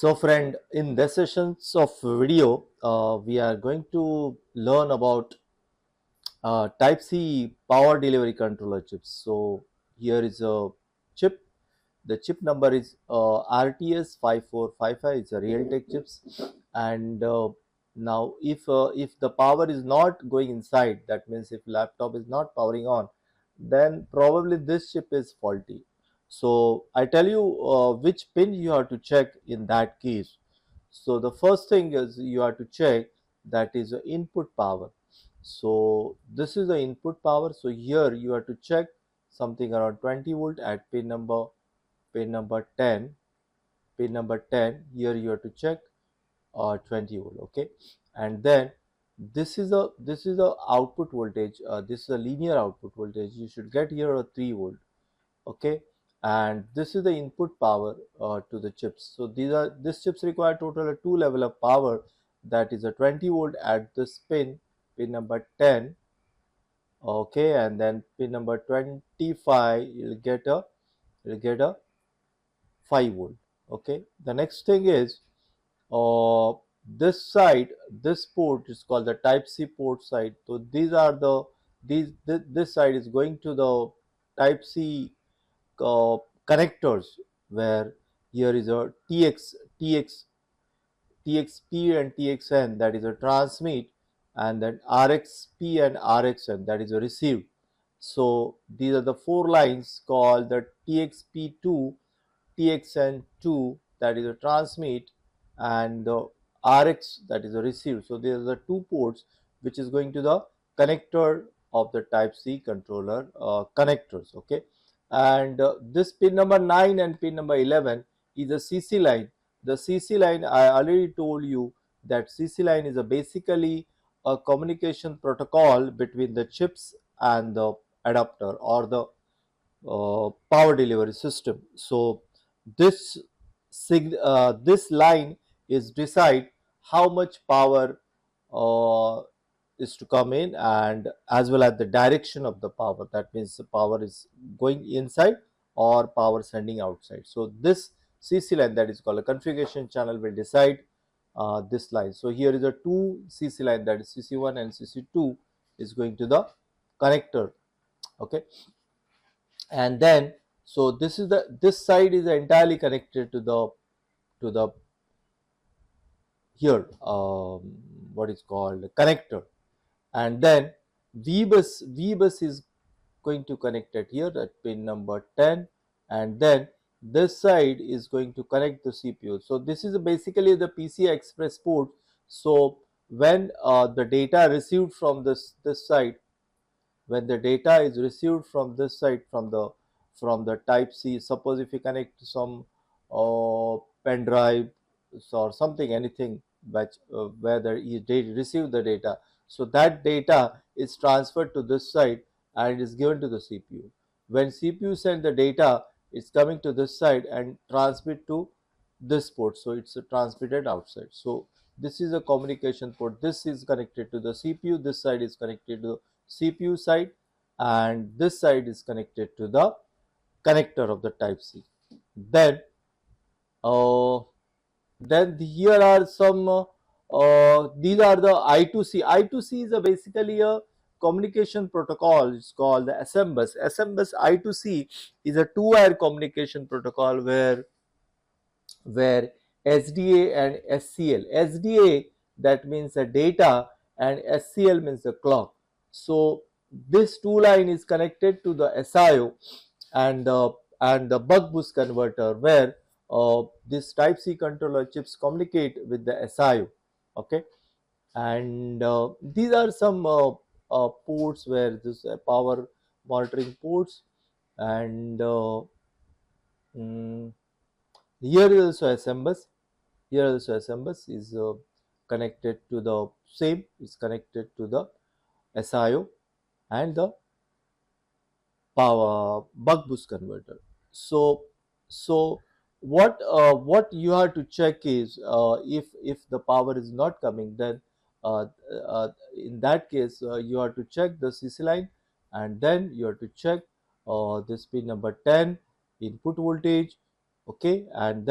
So friend, in this sessions of video, we are going to learn about Type C power delivery controller chips. So here is a chip. The chip number is RTS 5455. It's a Realtek chips. And now if the power is not going inside, that means if laptop is not powering on, then probably this chip is faulty. So I tell you which pin you have to check in that case. So the first thing is you have to check, that is the input power. So this is the input power. So here you have to check something around 20 volt at pin number 10. Pin number 10, here you have to check 20 volt. Okay, and then this is a output voltage. This is a linear output voltage. You should get here a 3 volt. Okay, and this is the input power to the chips. So this chips require total of two level of power, that is a 20 volt at this pin number 10. Okay, and then pin number 25, you'll get a 5 volt. Okay, the next thing is uh, this side, this port is called the type C port side. So these are the this side is going to the type C uh, connectors, where here is a TXP and TXN, that is a transmit, and then RXP and RXN, that is a receive. So these are the four lines called the TXP2, TXN2, that is a transmit, and the RX, that is a receive. So these are the two ports which is going to the connector of the type C controller connectors. Okay, and this pin number 9 and pin number 11 is a CC line. The CC line, I already told you that CC line is a basically a communication protocol between the chips and the adapter or the power delivery system. So this this line is decide how much power uh, is to come in, and as well as the direction of the power. That means the power is going inside or power sending outside. So this CC line, that is called a configuration channel, will decide this line. So here is a two CC line, that is CC1 and CC2 is going to the connector. Okay, and then so this side is entirely connected to the here what is called connector, and then V bus is going to connect it here at pin number 10, and then this side is going to connect the CPU. So this is basically the PCI Express port. So when the data received from this side, when the data is received from this side, from the type C, suppose if you connect some pen drive or something, anything which where they receive the data, so that data is transferred to this side and is given to the CPU. When CPU send the data, it's coming to this side and transmit to this port, so it's transmitted outside. So this is a communication port. This is connected to the CPU, this side is connected to CPU side, and this side is connected to the connector of the type C. Then uh, then here are some these are the I2C. I2C is basically a communication protocol. It's called the SMBus. SMBus I2C is a two-wire communication protocol where SDA and SCL. SDA, that means the data, and SCL means the clock. So this two line is connected to the SIO and the buck boost converter, where this type C controller chips communicate with the SIO. Okay, and these are some ports where this power monitoring ports, and mm, here is also SMBus. Here also SMBus is connected to the same, is connected to the SIO and the power buck boost converter. So what you have to check is if the power is not coming, then uh, in that case you have to check the CC line, and then you have to check this pin number 10 input voltage. Okay, and then